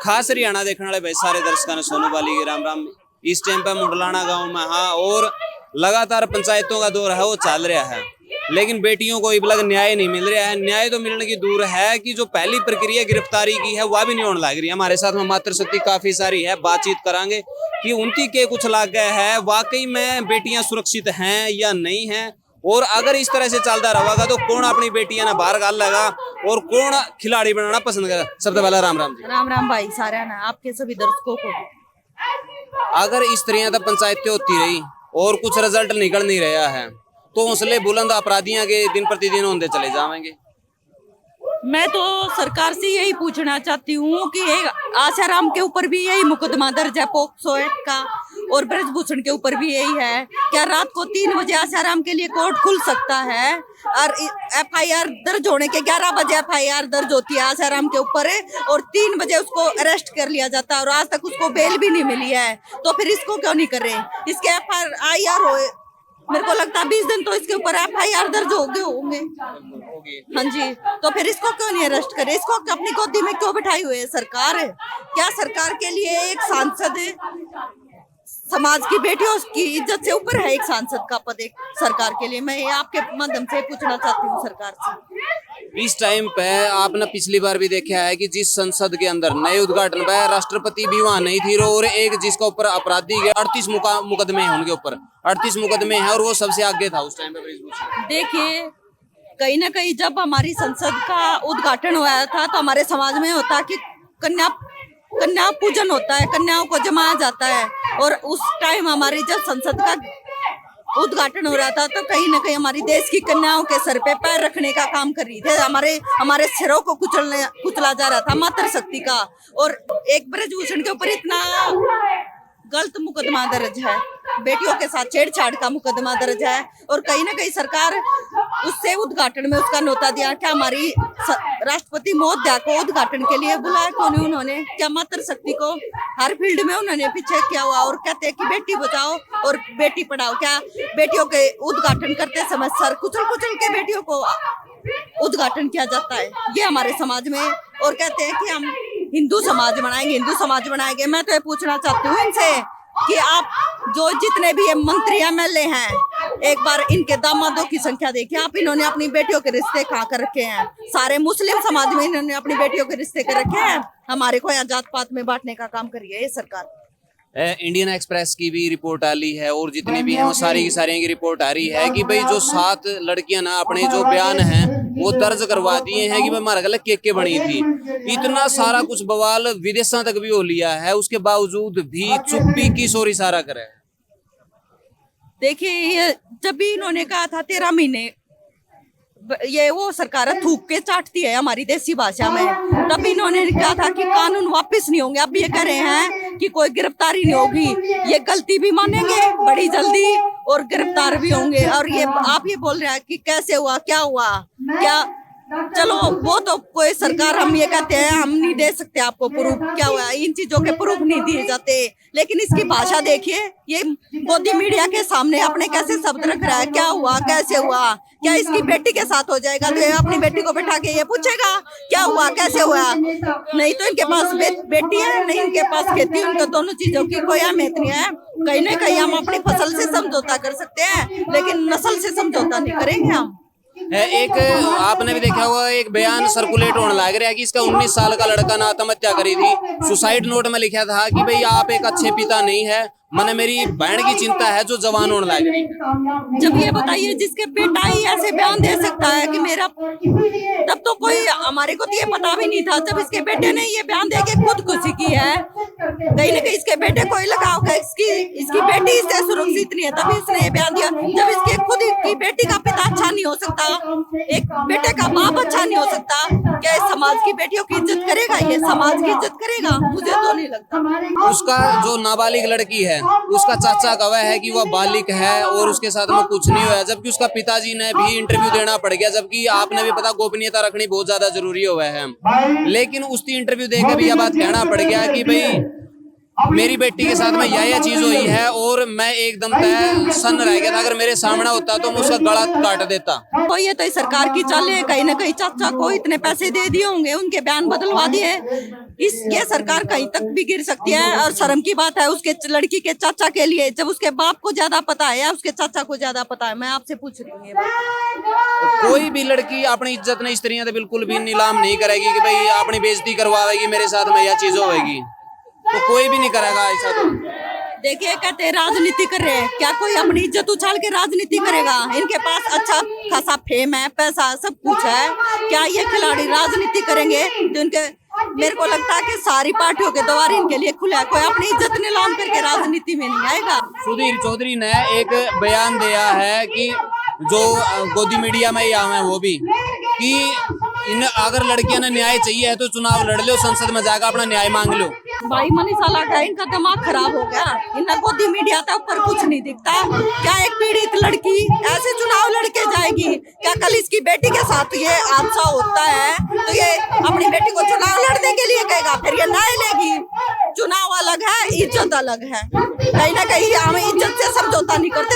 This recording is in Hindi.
खास हरियाणा देखने वाले भाई सारे दर्शकों ने सोनू बाली के राम राम। इस टाइम पे मुंडलाना गांव में हाँ, और लगातार पंचायतों का दौर है वो चल रहा है, लेकिन बेटियों को इबलग न्याय नहीं मिल रहा है। न्याय तो मिलने की दूर है कि जो पहली प्रक्रिया गिरफ्तारी की है वह भी नहीं होने लग रही है। हमारे साथ में मातृशक्ति काफी सारी है, बातचीत करांगे कि उनकी के कुछ लाग गए है, वाकई में बेटियां सुरक्षित हैं या नहीं है, और अगर इस तरह से चलता रहेगा तो कौन अपनी बेटियां ना बाहर गाल लगा और कौन खिलाड़ी बनाना पसंद करेगा। सबसे पहला राम राम जी। राम राम भाई सारा ना आपके सभी दर्शकों को। अगर इस तरह तो पंचायतें होती रही और कुछ रिजल्ट निकल नहीं रहा है तो हौसले बुलंद अपराधियों के दिन प्रतिदिन होते चले जाएंगे। मैं तो सरकार से यही पूछना चाहती हूँ कि आसाराम के ऊपर भी यही मुकदमा दर्ज है पोक्सो एक्ट का, और ब्रजभूषण के ऊपर भी यही है। क्या रात को 3 बजे आसाराम के लिए कोर्ट खुल सकता है और एफआईआर दर्ज होने के 11 बजे एफआईआर दर्ज होती है आसाराम के ऊपर और 3 बजे उसको अरेस्ट कर लिया जाता है और आज तक उसको बेल भी नहीं मिली है, तो फिर इसको क्यों नहीं कर रहे? इसके एफआईआर हो, मेरे को लगता है 20 दिन तो इसके ऊपर एफआईआर दर्ज हो गए होंगे। हाँ जी, तो फिर इसको क्यों नहीं अरेस्ट करे? इसको अपनी गोदी में क्यों बिठाई हुई है सरकार? क्या सरकार के लिए एक सांसद समाज की बेटियों की इज्जत से ऊपर है? एक सांसद का पद एक सरकार के लिए? मैं आपके माध्यम से पूछना चाहती हूँ सरकार से। इस टाइम पे आपने पिछली बार भी देखा है कि जिस संसद के अंदर नए उद्घाटन पे राष्ट्रपति भी वहां नहीं थी, और एक जिसका ऊपर अपराधी के 38 मुकदमे हैं, उनके ऊपर 38 मुकदमे हैं और वो सबसे आगे था उस टाइम पे। देखिए, कहीं ना कहीं जब हमारी संसद का उद्घाटन हुआ था तो हमारे समाज में होता कि कन्या पूजन होता है, कन्याओं को जमाया जाता है, और उस टाइम हमारी जब संसद का उद्घाटन हो रहा था तो कहीं ना कहीं हमारी देश की कन्याओं के सर पे पैर रखने का काम कर रही थे। हमारे सिरों को कुचला जा रहा था मातृशक्ति का, और एक ब्रजभूषण के ऊपर इतना गलत मुकदमा दर्ज है, बेटियों के साथ छेड़छाड़ का मुकदमा दर्ज है, और कहीं ना कहीं सरकार उससे उद्घाटन में उसका नोता दिया। क्या हमारी राष्ट्रपति महोदया को उद्घाटन के लिए बुलाया क्यों नहीं उन्होंने? क्या मातृशक्ति को हर फील्ड में उन्होंने पीछे किया हुआ? और कहते हैं कि बेटी बचाओ और बेटी पढ़ाओ, क्या बेटियों के उद्घाटन करते समय सर कुचल के बेटियों को उद्घाटन किया जाता है ये हमारे समाज में? और कहते हैं कि हम हिंदू समाज बनाएंगे। मैं तो ये पूछना चाहती हूँ इनसे कि आप जो जितने भी ये मंत्री एमएलए हैं, एक बार इनके दामादों की संख्या देखिए आप। इन्होंने अपनी बेटियों के रिश्ते कहाँ कर रखे हैं? सारे मुस्लिम समाज में इन्होंने अपनी बेटियों के रिश्ते कर रखे हैं। हमारे को यहाँ जात पात में बांटने का काम कर रही है ये सरकार। इंडियन एक्सप्रेस की भी रिपोर्ट आ रही है और जितनी भी है वो सारी की सारी की रिपोर्ट आ रही है कि भाई जो 7 लड़कियां ना अपने जो बयान हैं वो दर्ज करवा दिए हैं कि भाई हमारा गलत केक बनी थी। इतना सारा कुछ बवाल विदेशों तक भी हो लिया है, उसके बावजूद भी चुप्पी की सोर इशारा करे। देखिए, जब भी इन्होंने कहा था 13 महीने, ये वो सरकार थूक के चाटती है हमारी देसी भाषा में, तब इन्होंने कहा था कि कानून वापस नहीं होंगे। अब ये कह रहे हैं कि कोई गिरफ्तारी नहीं होगी, ये गलती भी मानेंगे बड़ी जल्दी और गिरफ्तार भी होंगे। और ये आप ये बोल रहे हैं कि कैसे हुआ, क्या हुआ, क्या? चलो वो तो कोई सरकार, हम ये कहते हैं हम नहीं दे सकते आपको प्रूफ क्या हुआ, इन चीजों के प्रूफ नहीं दिए जाते, लेकिन इसकी भाषा देखिए, ये मोदी मीडिया के सामने अपने कैसे शब्द रख रहा है, क्या हुआ, कैसे हुआ? क्या इसकी बेटी के साथ हो जाएगा तो ये अपनी बेटी को बैठा के ये पूछेगा क्या हुआ, कैसे हुआ? नहीं तो इनके पास बेटी है, नहीं इनके पास खेती, उनके दोनों चीजों की कोई अहमियत नहीं है। कहीं ना कहीं हम अपनी फसल से समझौता कर सकते हैं, लेकिन नस्ल से समझौता नहीं करेंगे हम। एक आपने भी देखा होगा एक बयान सर्कुलेट होने लग रहा है कि इसका 19 साल का लड़का ने आत्महत्या करी थी। सुसाइड नोट में लिखा था कि भाई आप एक अच्छे पिता नहीं है, मैंने मेरी बहन की चिंता है जो जवान होने लग रही। जब ये बताइए जिसके बेटा ही ऐसे बयान दे सकता है कि मेरा, तब तो कोई हमारे को तो ये पता भी नहीं था। जब इसके बेटे ने ये बयान दे के खुदकुशी की है, कहीं ना कहीं इसके बेटे को ही लगा होगा इसकी बेटी इससे सुरक्षित नहीं है, तभी इसने ये बयान दिया। जब इसके खुद की बेटी का पिता अच्छा नहीं हो सकता, एक बेटे का बाप अच्छा नहीं हो सकता, क्या इस समाज की बेटियों की इज्जत करेगा? ये समाज की इज्जत करेगा? मुझे तो नहीं लगता। उसका जो नाबालिग लड़की है उसका चाचा गवाह है कि वह बालिक है और उसके साथ में कुछ नहीं हुआ, जबकि उसका पिताजी ने भी इंटरव्यू देना पड़ गया, जबकि आपने भी पता गोपनीयता रखनी बहुत ज्यादा जरूरी हुआ है, लेकिन उसकी इंटरव्यू देकर भी यह बात कहना पड़ गया कि भाई मेरी बेटी के साथ में यह चीज हुई है और मैं एकदम सन्न रह गया था, अगर मेरे सामने होता तो मैं उसका गला काट देता। तो ये तो सरकार की चाल है, कहीं ना कहीं चाचा को इतने पैसे दे दिए होंगे, उनके बयान बदलवा दिए, ये सरकार कहीं तक भी गिर सकती है। और शर्म की बात है उसके लड़की के चाचा के लिए, जब उसके बाप को ज्यादा पता है या उसके चाचा को ज्यादा पता है। मैं आपसे पूछ रही हूँ ये बात। कोई भी लड़की अपनी इज्जत नहीं, स्त्रियां तो बिल्कुल भी नीलाम नहीं करेगी कि भाई अपनी बेइज्जती करवाएगी मेरे साथ में, यह चीज होगी तो कोई भी नहीं करेगा ऐसा। तो देखिए कहते हैं राजनीति कर रहे हैं, क्या कोई अपनी इज्जत उछाल के राजनीति करेगा? इनके पास अच्छा खासा फेम है, पैसा, सब कुछ है। क्या ये खिलाड़ी राजनीति करेंगे? तो इनके, मेरे को लगता है कि सारी पार्टियों के द्वार इनके लिए खुला है। कोई अपनी इज्जत नीलाम करके राजनीति में नहीं आएगा। सुधीर चौधरी ने एक बयान दिया है कि जो गोदी मीडिया में ही आवे वो भी, कि इन अगर लड़कियां ने न्याय चाहिए है तो चुनाव लड़ लो, संसद में जाकर अपना न्याय मांग लो। भाई मनीषा का इनका दिमाग खराब हो गया। इनका गोदी मीडिया था, ऊपर कुछ नहीं दिखता। क्या एक पीड़ित लड़की ऐसे चुनाव लड़के जाएगी? क्या कल इसकी बेटी के साथ ये हादसा होता है तो ये अपनी बेटी को चुनाव लड़ने के लिए कहेगा? फिर ये न्याय लेगी? चुनाव अलग है, इज्जत अलग है। कहीं ना कहीं हम इज्जत से समझौता नहीं करते,